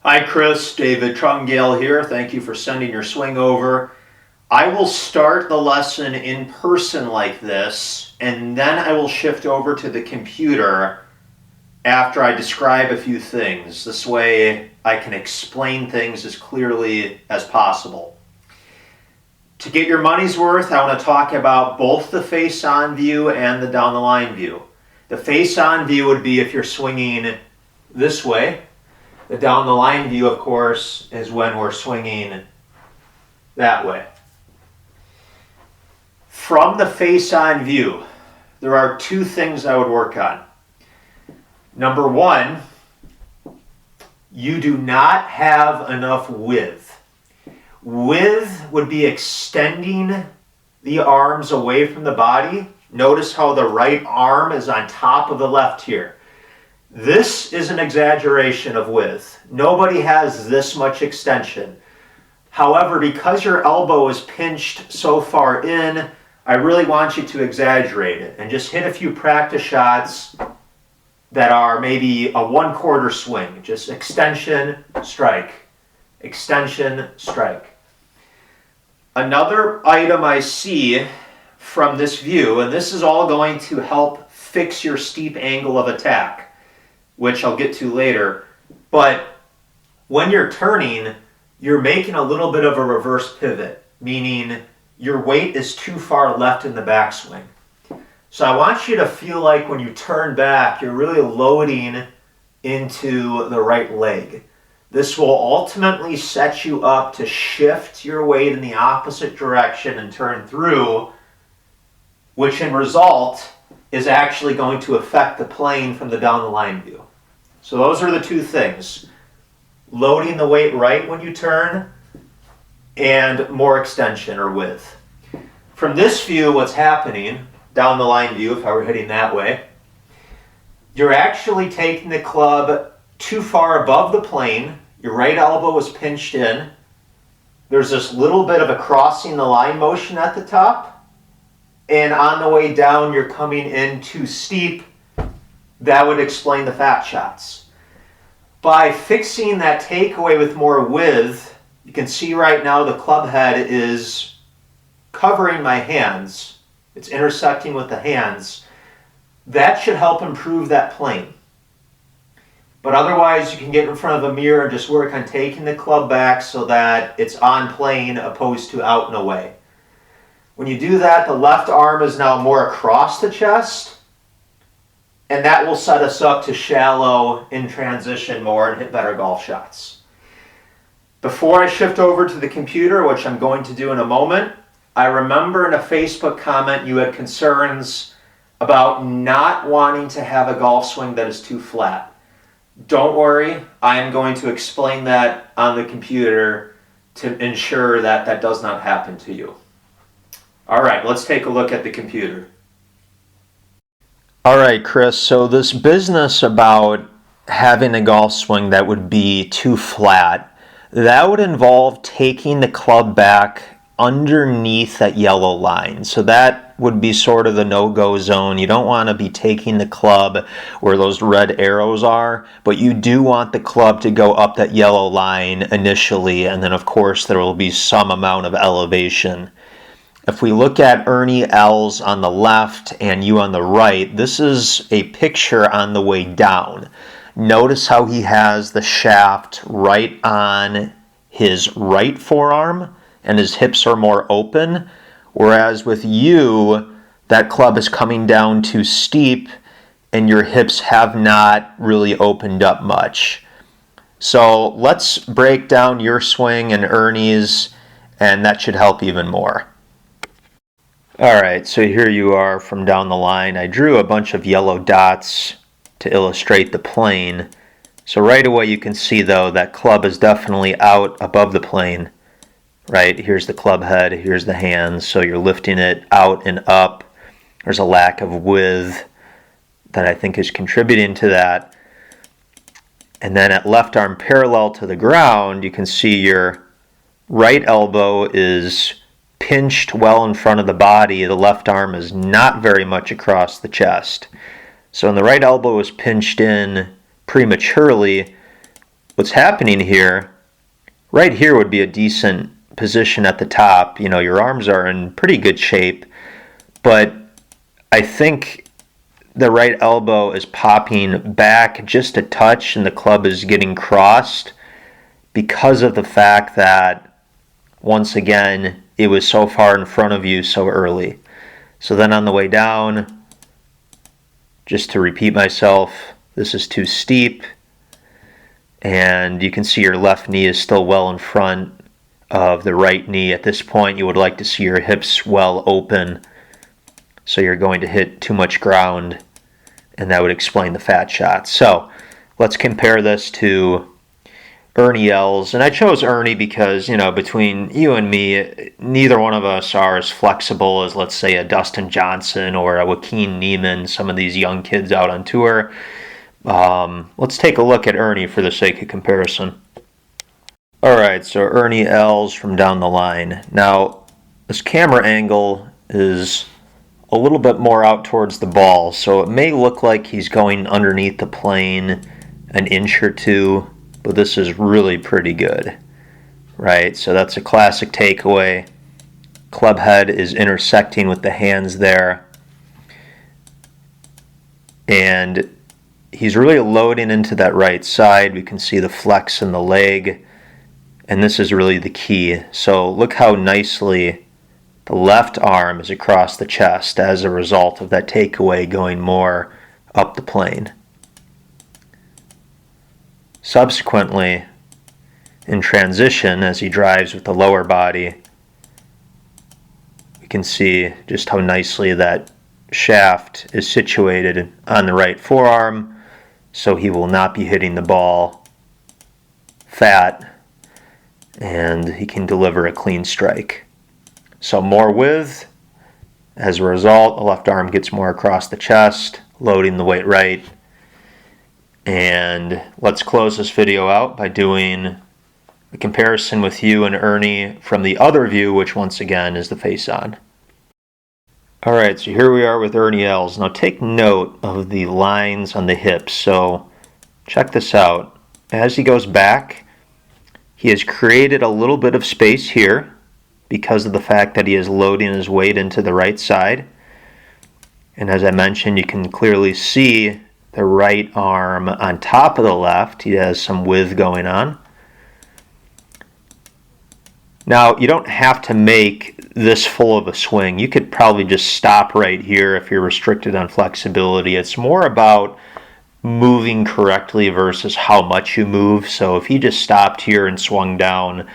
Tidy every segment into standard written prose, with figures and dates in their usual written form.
Hi Chris, David Trungale here. Thank you for sending your swing over. I will start the lesson in person like this, and then I will shift over to the computer after I describe a few things. This way I can explain things as clearly as possible. To get your money's worth, I want to talk about both the face-on view and the down-the-line view. The face-on view would be if you're swinging this way. The down the line view, of course, is when we're swinging that way. From the face-on view, there are two things I would work on. Number one, you do not have enough width. Width would be extending the arms away from the body. Notice how the right arm is on top of the left here. This is an exaggeration of width. Nobody has this much extension. However, because your elbow is pinched so far in, I really want you to exaggerate it and just hit a few practice shots that are maybe a 1/4 swing. Just extension, strike, extension, strike. Another item I see from this view, and this is all going to help fix your steep angle of attack, which I'll get to later, but when you're turning, you're making a little bit of a reverse pivot, meaning your weight is too far left in the backswing. So I want you to feel like when you turn back, you're really loading into the right leg. This will ultimately set you up to shift your weight in the opposite direction and turn through, which in result is actually going to affect the plane from the down the line view. So those are the two things. Loading the weight right when you turn and more extension or width. From this view, what's happening, down the line view, if I were hitting that way, you're actually taking the club too far above the plane. Your right elbow is pinched in. There's this little bit of a crossing the line motion at the top. And on the way down, you're coming in too steep. That would explain the fat shots. By fixing that takeaway with more width, you can see right now the club head is covering my hands. It's intersecting with the hands. That should help improve that plane. But otherwise, you can get in front of a mirror and just work on taking the club back so that it's on plane opposed to out and away. When you do that, the left arm is now more across the chest, and that will set us up to shallow in transition more and hit better golf shots. Before I shift over to the computer, which I'm going to do in a moment, I remember in a Facebook comment you had concerns about not wanting to have a golf swing that is too flat. Don't worry, I am going to explain that on the computer to ensure that that does not happen to you. All right, let's take a look at the computer. All right, Chris, so this business about having a golf swing that would be too flat, that would involve taking the club back underneath that yellow line. So that would be sort of the no-go zone. You don't want to be taking the club where those red arrows are, but you do want the club to go up that yellow line initially, and then of course there will be some amount of elevation. If we look at Ernie Els on the left and you on the right, this is a picture on the way down. Notice how he has the shaft right on his right forearm and his hips are more open, whereas with you, that club is coming down too steep and your hips have not really opened up much. So let's break down your swing and Ernie's, and that should help even more. Alright, so here you are from down the line. I drew a bunch of yellow dots to illustrate the plane. So right away you can see though that club is definitely out above the plane. Right, here's the club head, here's the hands, so you're lifting it out and up. There's a lack of width that I think is contributing to that. And then at left arm parallel to the ground, you can see your right elbow is pinched well in front of the body. The left arm is not very much across the chest. So when the right elbow is pinched in prematurely, what's happening here, right here would be a decent position at the top. You know, your arms are in pretty good shape, but I think the right elbow is popping back just a touch and the club is getting crossed because of the fact that, once again, it was so far in front of you so early. So then on the way down, just to repeat myself, this is too steep, and you can see your left knee is still well in front of the right knee. At this point, you would like to see your hips well open, so you're going to hit too much ground, and that would explain the fat shot. So let's compare this to Ernie Els, and I chose Ernie because, you know, between you and me, neither one of us are as flexible as, let's say, a Dustin Johnson or a Joaquin Neiman, some of these young kids out on tour. Let's take a look at Ernie for the sake of comparison. Alright, so Ernie Els from down the line. Now, this camera angle is a little bit more out towards the ball, so it may look like he's going underneath the plane an inch or two, but this is really pretty good, right? So that's a classic takeaway. Club head is intersecting with the hands there, and he's really loading into that right side. We can see the flex in the leg, and this is really the key. So look how nicely the left arm is across the chest as a result of that takeaway going more up the plane. Subsequently, in transition, as he drives with the lower body, we can see just how nicely that shaft is situated on the right forearm, so he will not be hitting the ball fat, and he can deliver a clean strike. So more width. As a result, the left arm gets more across the chest, loading the weight right. And let's close this video out by doing a comparison with you and Ernie from the other view, which once again is the face on. Alright, so here we are with Ernie Els. Now take note of the lines on the hips. So check this out. As he goes back, he has created a little bit of space here because of the fact that he is loading his weight into the right side. And as I mentioned, you can clearly see the right arm on top of the left. He has some width going on. Now, you don't have to make this full of a swing. You could probably just stop right here if you're restricted on flexibility. It's more about moving correctly versus how much you move. So if he just stopped here and swung down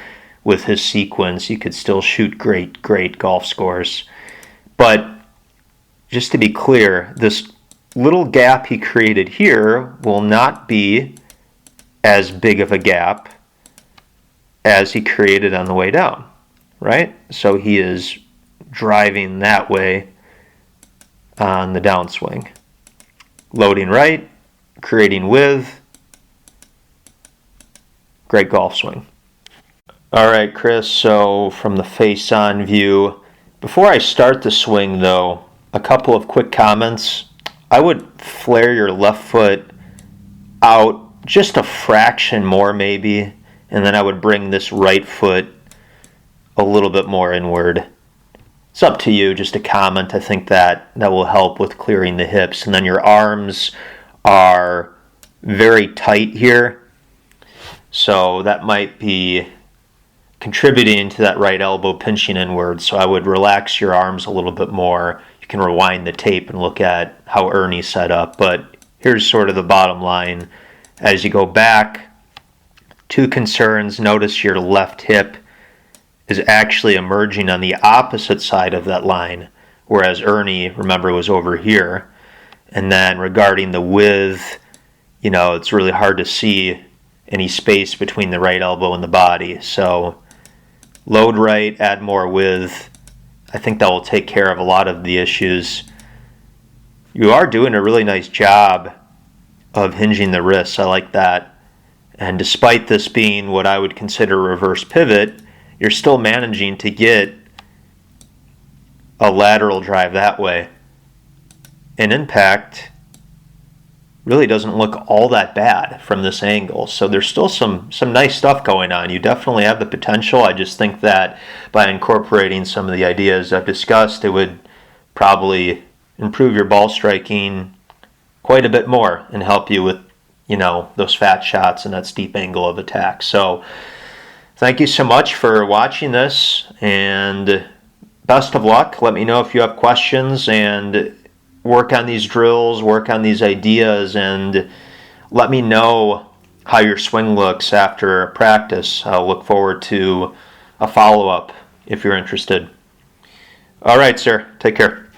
with his sequence, you could still shoot great golf scores. But just to be clear, this little gap he created here will not be as big of a gap as he created on the way down, right? So he is driving that way on the downswing. Loading right, creating width, great golf swing. All right, Chris, so from the face-on view, before I start the swing though, a couple of quick comments. I would flare your left foot out just a fraction more maybe, and then I would bring this right foot a little bit more inward. It's up to you, just a comment. I think that will help with clearing the hips. And then your arms are very tight here, so that might be contributing to that right elbow pinching inward. So I would relax your arms a little bit more. You can rewind the tape and look at how Ernie set up, but here's sort of the bottom line. As you go back, two concerns. Notice your left hip is actually emerging on the opposite side of that line, whereas Ernie, remember, was over here. And then regarding the width, you know, it's really hard to see any space between the right elbow and the body. So load right, add more width. I think that will take care of a lot of the issues. You are doing a really nice job of hinging the wrists. I like that. And despite this being what I would consider a reverse pivot, you're still managing to get a lateral drive that way. An impact really doesn't look all that bad from this angle. So there's still some nice stuff going on. You definitely have the potential. I just think that by incorporating some of the ideas I've discussed, it would probably improve your ball striking quite a bit more and help you with, those fat shots and that steep angle of attack. So thank you so much for watching this, and best of luck. Let me know if you have questions, and work on these drills, work on these ideas, and let me know how your swing looks after practice. I'll look forward to a follow-up if you're interested. All right, sir. Take care.